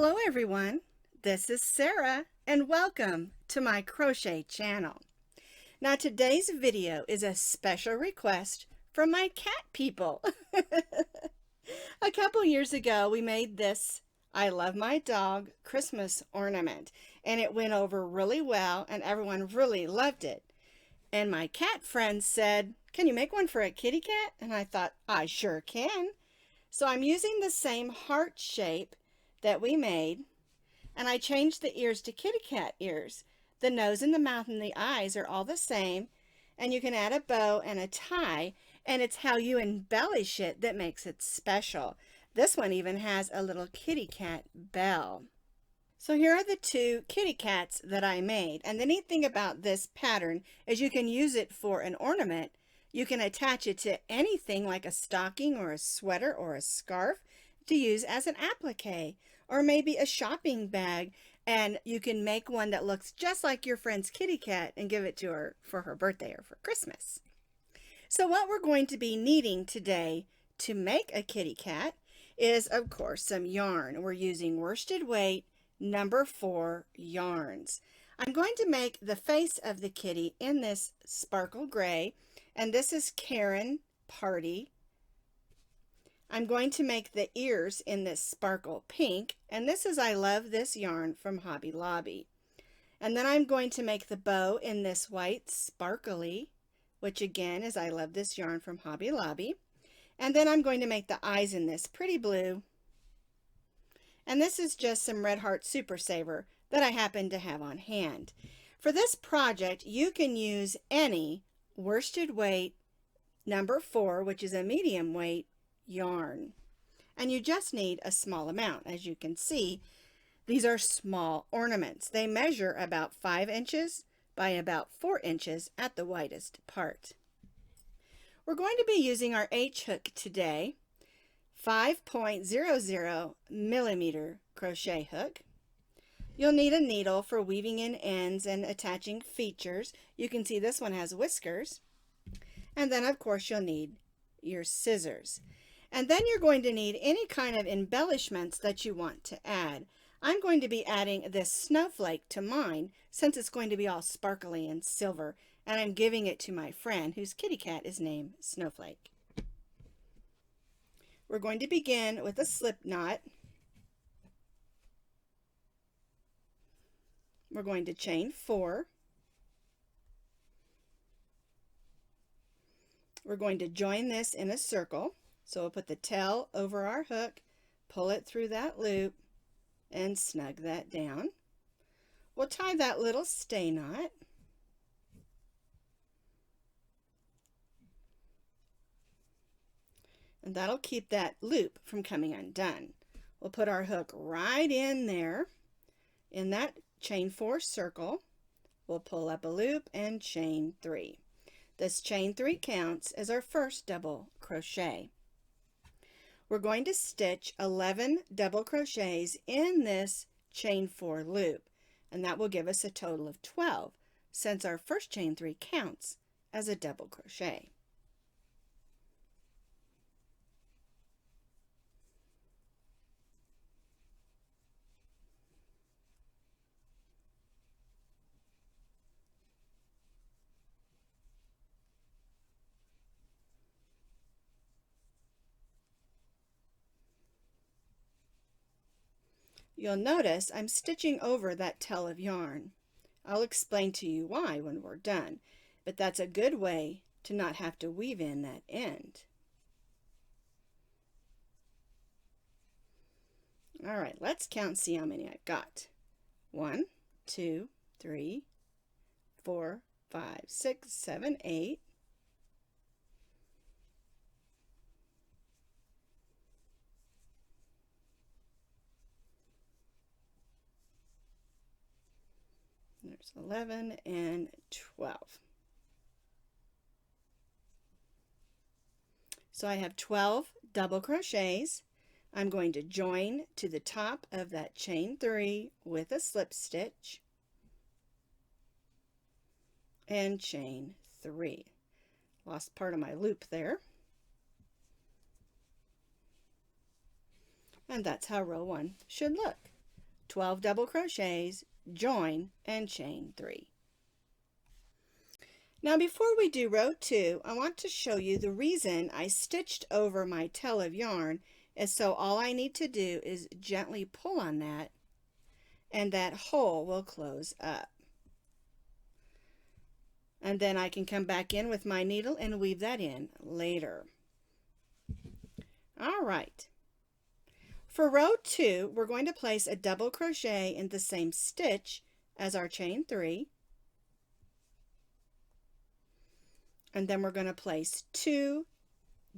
Hello everyone, this is Sarah and welcome to my crochet channel. Now today's video is a special request from my cat people. A couple years ago we made this I Love My Dog Christmas ornament and it went over really well and everyone really loved it. And my cat friends said, "Can you make one for a kitty cat?" And I thought, I sure can. So I'm using the same heart shape that we made, and I changed the ears to kitty cat ears. The nose and the mouth and the eyes are all the same, and you can add a bow and a tie, and it's how you embellish it that makes it special. This one even has a little kitty cat bell. So here are the two kitty cats that I made, and the neat thing about this pattern is you can use it for an ornament. You can attach it to anything like a stocking or a sweater or a scarf to use as an applique, or maybe a shopping bag, and you can make one that looks just like your friend's kitty cat and give it to her for her birthday or for Christmas. So what we're going to be needing today to make a kitty cat is, of course, some yarn. We're using worsted weight number 4 yarns. I'm going to make the face of the kitty in this sparkle gray, and this is Karen Party. I'm going to make the ears in this sparkle pink, and this is I Love This Yarn from Hobby Lobby. And then I'm going to make the bow in this white sparkly, which again is I Love This Yarn from Hobby Lobby. And then I'm going to make the eyes in this pretty blue. And this is just some Red Heart Super Saver that I happen to have on hand. For this project, you can use any worsted weight number 4, which is a medium weight yarn. And you just need a small amount. As you can see, these are small ornaments. They measure about 5 inches by about 4 inches at the widest part. We're going to be using our H hook today. 5.00 millimeter crochet hook. You'll need a needle for weaving in ends and attaching features. You can see this one has whiskers. And then of course you'll need your scissors. And then you're going to need any kind of embellishments that you want to add. I'm going to be adding this snowflake to mine since it's going to be all sparkly and silver, and I'm giving it to my friend whose kitty cat is named Snowflake. We're going to begin with a slip knot. We're going to chain 4. We're going to join this in a circle. So we'll put the tail over our hook, pull it through that loop, and snug that down. We'll tie that little stay knot. And that'll keep that loop from coming undone. We'll put our hook right in there in that chain 4 circle. We'll pull up a loop and chain 3. This chain 3 counts as our first double crochet. We're going to stitch 11 double crochets in this chain 4 loop, and that will give us a total of 12 since our first chain 3 counts as a double crochet. You'll notice I'm stitching over that tail of yarn. I'll explain to you why when we're done, but that's a good way to not have to weave in that end. All right, let's count and see how many I've got. 1, 2, 3, 4, 5, 6, 7, 8. There's 11 and 12. So I have 12 double crochets. I'm going to join to the top of that chain 3 with a slip stitch and chain 3. Lost part of my loop there. And that's how row 1 should look. 12 double crochets, join, and chain 3. Now before we do row 2, I want to show you the reason I stitched over my tail of yarn is so all I need to do is gently pull on that and that hole will close up. And then I can come back in with my needle and weave that in later. All right. For row 2, we're going to place a double crochet in the same stitch as our chain 3. And then we're going to place 2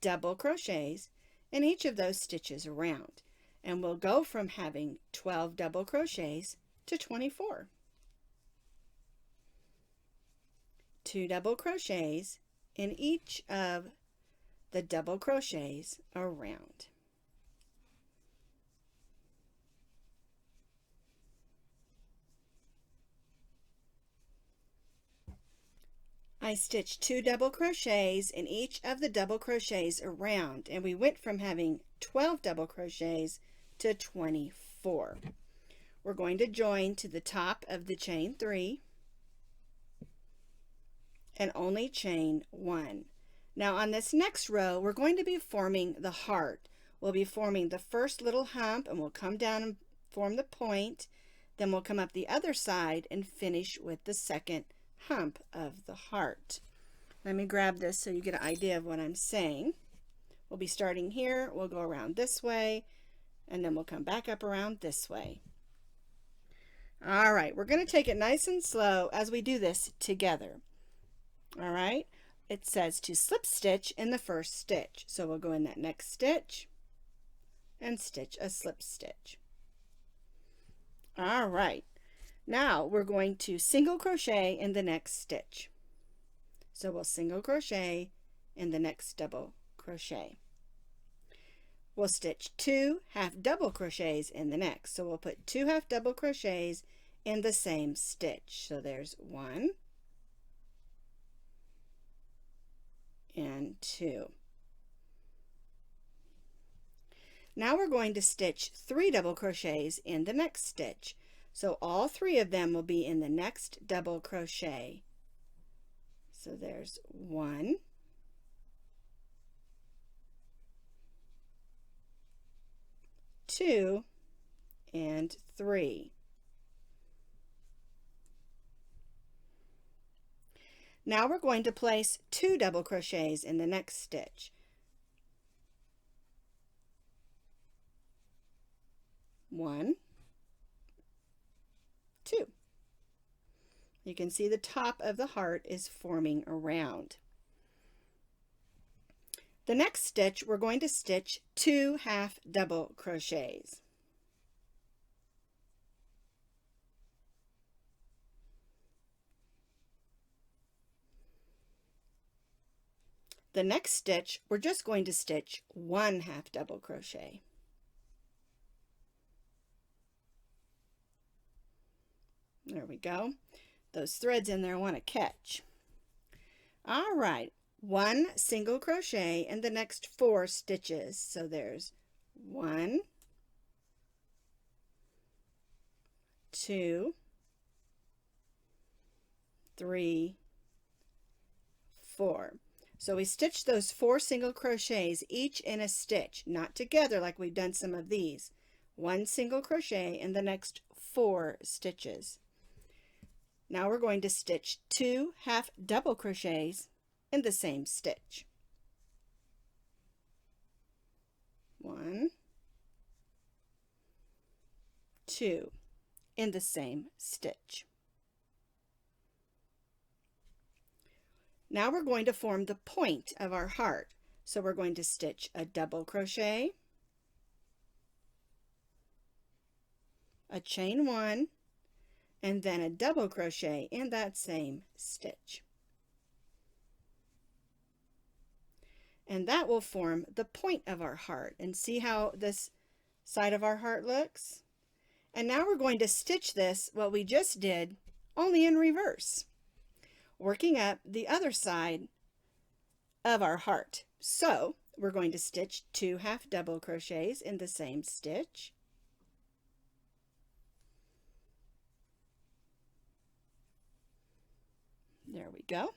double crochets in each of those stitches around. And we'll go from having 12 double crochets to 24. 2 double crochets in each of the double crochets around. I stitched 2 double crochets in each of the double crochets around, and we went from having 12 double crochets to 24. We're going to join to the top of the chain 3 and only chain 1. Now on this next row, we're going to be forming the heart. We'll be forming the first little hump, and we'll come down and form the point. Then we'll come up the other side and finish with the second hump of the heart. Let me grab this so you get an idea of what I'm saying. We'll be starting here, we'll go around this way, and then we'll come back up around this way. All right, we're going to take it nice and slow as we do this together. All right, it says to slip stitch in the first stitch. So we'll go in that next stitch and stitch a slip stitch. All right. Now we're going to single crochet in the next stitch. So we'll single crochet in the next double crochet. We'll stitch 2 half double crochets in the next. So we'll put 2 half double crochets in the same stitch. So there's 1 and 2. Now we're going to stitch 3 double crochets in the next stitch. So all 3 of them will be in the next double crochet. So there's 1, 2, and 3. Now we're going to place 2 double crochets in the next stitch. 1, 2. You can see the top of the heart is forming around. The next stitch, we're going to stitch 2 half double crochets. The next stitch, we're just going to stitch 1 half double crochet. There we go. Those threads in there I want to catch. All right, 1 single crochet in the next 4 stitches. So there's 1, 2, 3, 4. So we stitch those 4 single crochets each in a stitch, not together like we've done some of these. 1 single crochet in the next 4 stitches. Now we're going to stitch 2 half double crochets in the same stitch. 1, 2 in the same stitch. Now we're going to form the point of our heart. So we're going to stitch a double crochet, a chain 1, and then a double crochet in that same stitch. And that will form the point of our heart. And see how this side of our heart looks? And now we're going to stitch this, what we just did, only in reverse, working up the other side of our heart. So we're going to stitch 2 half double crochets in the same stitch, There we go.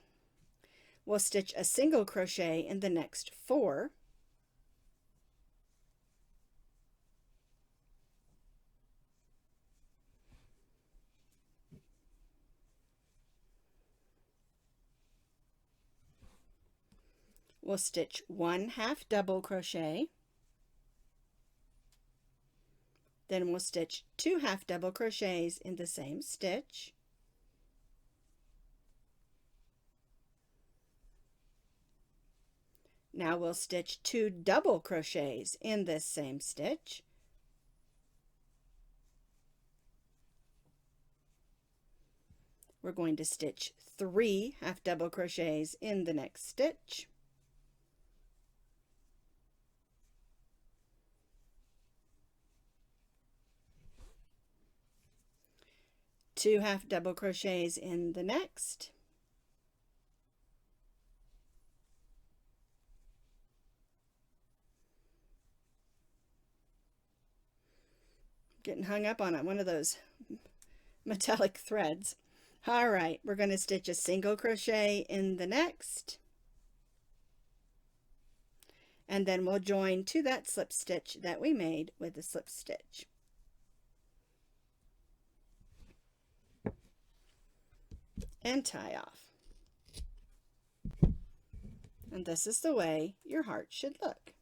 We'll stitch a single crochet in the next 4. We'll stitch 1 half double crochet. Then we'll stitch 2 half double crochets in the same stitch. Now we'll stitch 2 double crochets in this same stitch. We're going to stitch 3 half double crochets in the next stitch. Two half double crochets in the next. Getting hung up on one of those metallic threads. All right, we're going to stitch a single crochet in the next, and then we'll join to that slip stitch that we made with the slip stitch. And tie off. And this is the way your heart should look.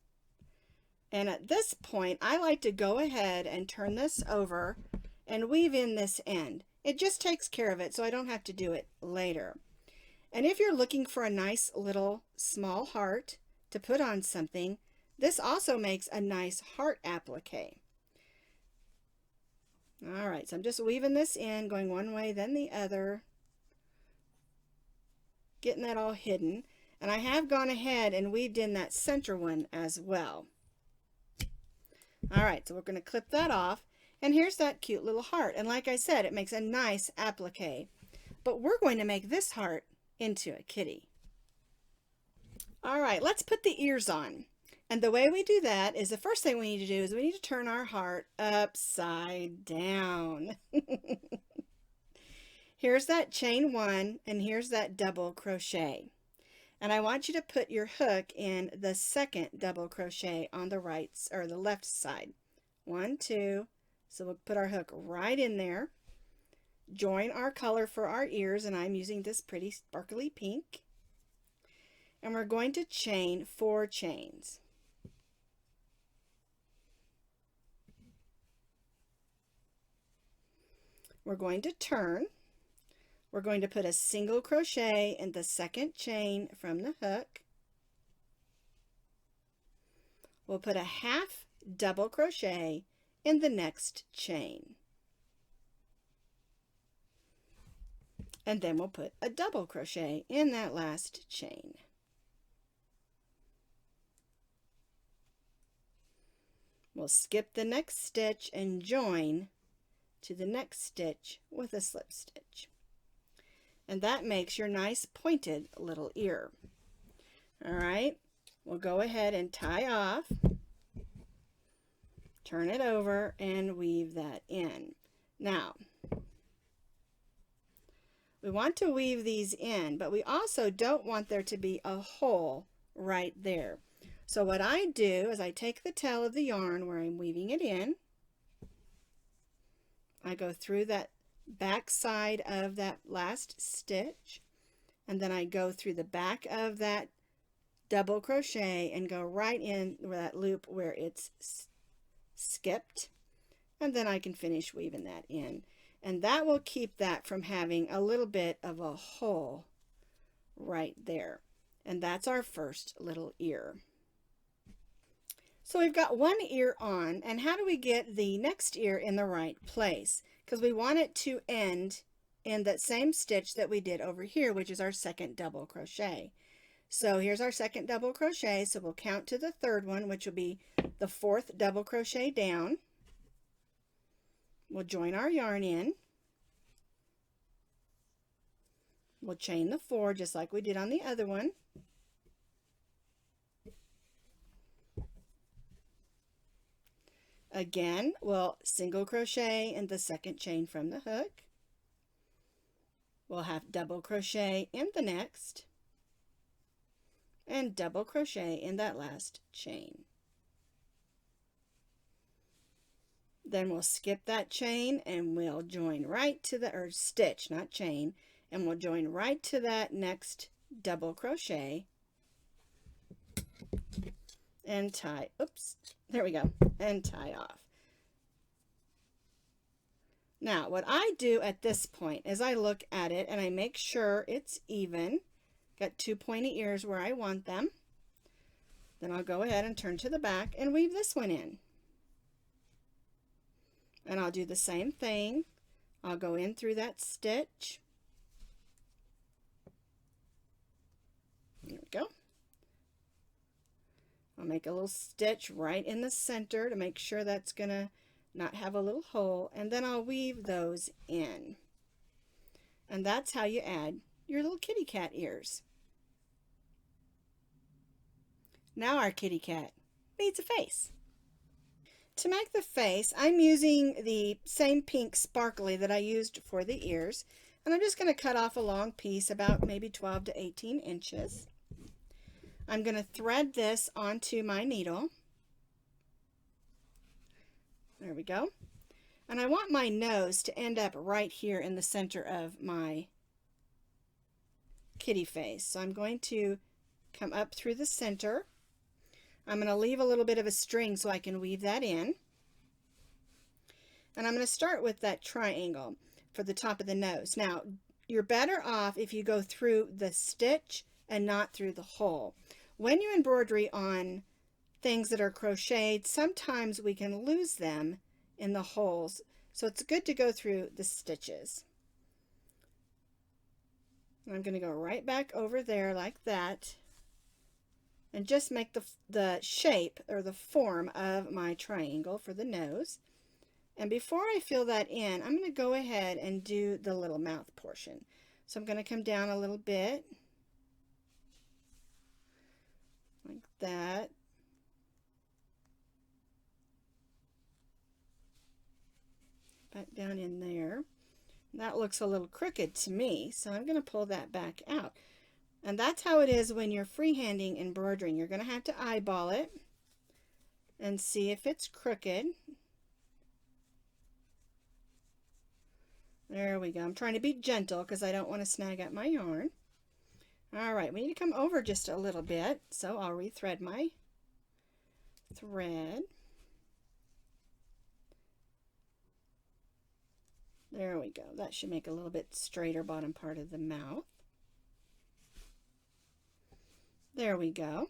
And at this point, I like to go ahead and turn this over and weave in this end. It just takes care of it, so I don't have to do it later. And if you're looking for a nice little small heart to put on something, this also makes a nice heart applique. All right, so I'm just weaving this in, going one way, then the other, getting that all hidden. And I have gone ahead and weaved in that center one as well. All right, so we're going to clip that off, and here's that cute little heart. And like I said, it makes a nice applique. But we're going to make this heart into a kitty. All right, let's put the ears on. And the way we do that is the first thing we need to do is we need to turn our heart upside down. Here's that chain 1, and here's that double crochet. And I want you to put your hook in the second double crochet on the right or the left side. 1, 2. So we'll put our hook right in there. Join our color for our ears, and I'm using this pretty sparkly pink. And we're going to chain 4 chains. We're going to turn. We're going to put a single crochet in the second chain from the hook. We'll put a half double crochet in the next chain. And then we'll put a double crochet in that last chain. We'll skip the next stitch and join to the next stitch with a slip stitch. And that makes your nice pointed little ear. All right, we'll go ahead and tie off, turn it over, and weave that in. Now, we want to weave these in, but we also don't want there to be a hole right there. So what I do is I take the tail of the yarn where I'm weaving it in. I go through that back side of that last stitch, and then I go through the back of that double crochet and go right in where that loop where it's skipped, and then I can finish weaving that in, and that will keep that from having a little bit of a hole right there. And that's our first little ear. So we've got one ear on, and how do we get the next ear in the right place? Because we want it to end in that same stitch that we did over here, which is our second double crochet. So here's our second double crochet, so we'll count to the third one, which will be the 4th double crochet down. We'll join our yarn in. We'll chain the 4 just like we did on the other one. Again, we'll single crochet in the second chain from the hook. We'll have double crochet in the next and double crochet in that last chain. Then we'll skip that chain and we'll join right to the, or stitch, not chain, and we'll join right to that next double crochet and tie, oops, there we go, and tie off. Now, what I do at this point is I look at it and I make sure it's even. Got two pointy ears where I want them. Then I'll go ahead and turn to the back and weave this one in. And I'll do the same thing. I'll go in through that stitch. There we go. I'll make a little stitch right in the center to make sure that's going to not have a little hole, and then I'll weave those in. And that's how you add your little kitty cat ears. Now our kitty cat needs a face. To make the face, I'm using the same pink sparkly that I used for the ears, and I'm just going to cut off a long piece about maybe 12 to 18 inches. I'm going to thread this onto my needle. There we go. And I want my nose to end up right here in the center of my kitty face. So I'm going to come up through the center. I'm going to leave a little bit of a string so I can weave that in. And I'm going to start with that triangle for the top of the nose. Now, you're better off if you go through the stitch and not through the hole. When you embroidery on things that are crocheted, sometimes we can lose them in the holes, so it's good to go through the stitches. And I'm going to go right back over there like that and just make the shape or the form of my triangle for the nose. And before I fill that in, I'm going to go ahead and do the little mouth portion. So I'm going to come down a little bit like that. Back down in there. That looks a little crooked to me, so I'm going to pull that back out. And that's how it is when you're freehanding embroidering. You're going to have to eyeball it and see if it's crooked. There we go. I'm trying to be gentle because I don't want to snag up my yarn. All right, we need to come over just a little bit, so I'll rethread my thread. There we go. That should make a little bit straighter bottom part of the mouth. There we go.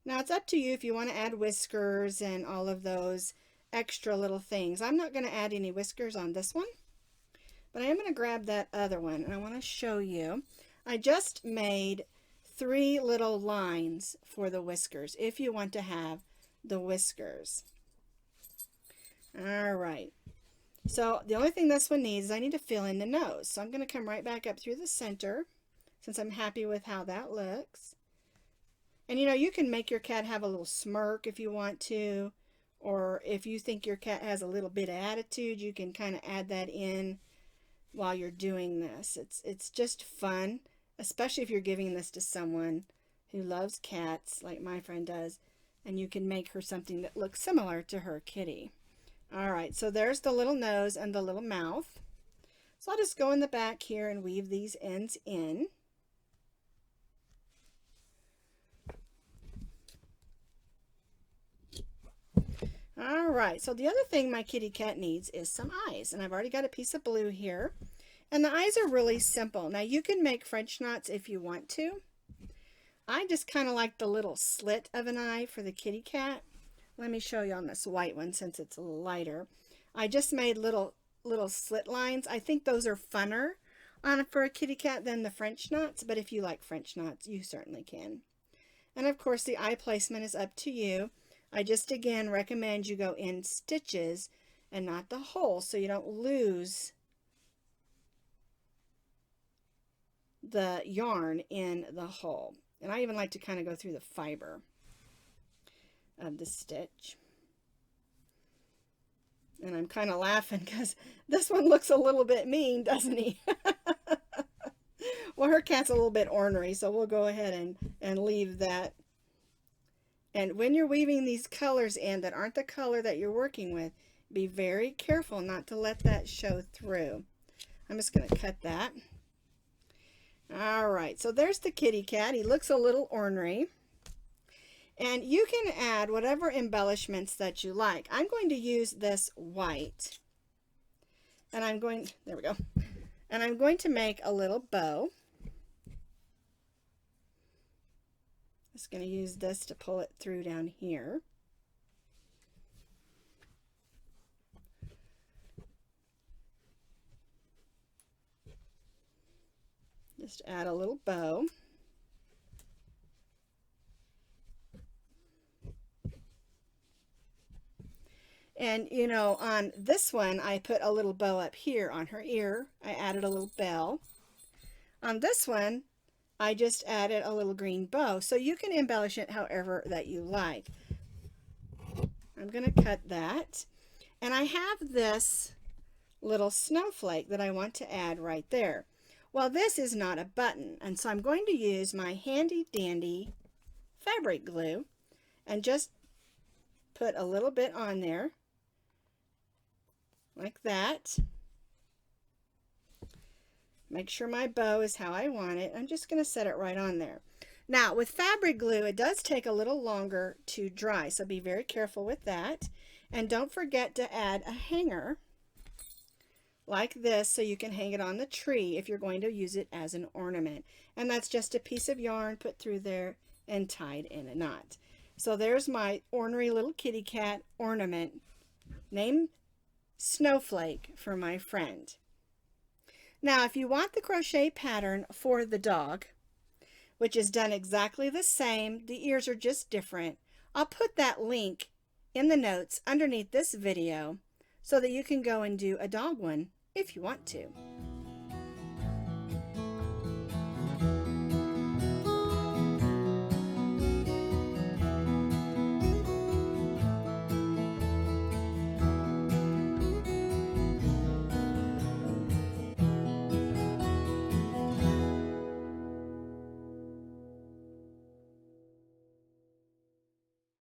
Now it's up to you if you want to add whiskers and all of those extra little things. I'm not going to add any whiskers on this one, but I am going to grab that other one and I want to show you. I just made 3 little lines for the whiskers if you want to have the whiskers. All right, so the only thing this one needs is I need to fill in the nose. So I'm going to come right back up through the center since I'm happy with how that looks. And you know, you can make your cat have a little smirk if you want to, or if you think your cat has a little bit of attitude, you can kind of add that in while you're doing this. It's just fun, especially if you're giving this to someone who loves cats like my friend does, and you can make her something that looks similar to her kitty. All right, so there's the little nose and the little mouth. So I'll just go in the back here and weave these ends in. All right, so the other thing my kitty cat needs is some eyes, and I've already got a piece of blue here. And the eyes are really simple. Now you can make French knots if you want to. I just kind of like the little slit of an eye for the kitty cat. Let me show you on this white one since it's a little lighter. I just made little slit lines. I think those are funner for a kitty cat than the French knots, but if you like French knots, you certainly can. And of course the eye placement is up to you. I just again recommend you go in stitches and not the hole so you don't lose the yarn in the hole. And I even like to kind of go through the fiber of the stitch. And I'm kind of laughing because this one looks a little bit mean, doesn't he? Well, her cat's a little bit ornery, so we'll go ahead and leave that. And when you're weaving these colors in that aren't the color that you're working with, be very careful not to let that show through. I'm just going to cut that. All right, so there's the kitty cat. He looks a little ornery. And you can add whatever embellishments that you like. I'm going to use this white. And I'm going, there we go. And I'm going to make a little bow. Just going to use this to pull it through down here. Just add a little bow. And you know, on this one, I put a little bow up here on her ear. I added a little bell. On this one, I just added a little green bow. So you can embellish it however that you like. I'm going to cut that. And I have this little snowflake that I want to add right there. Well, this is not a button, and so I'm going to use my handy dandy fabric glue and just put a little bit on there like that. Make sure my bow is how I want it. I'm just going to set it right on there. Now with fabric glue, it does take a little longer to dry, so be very careful with that. And don't forget to add a hanger like this so you can hang it on the tree if you're going to use it as an ornament. And that's just a piece of yarn put through there and tied in a knot. So there's my ornery little kitty cat ornament named Snowflake for my friend. Now if you want the crochet pattern for the dog, which is done exactly the same, the ears are just different, I'll put that link in the notes underneath this video so that you can go and do a dog one if you want to.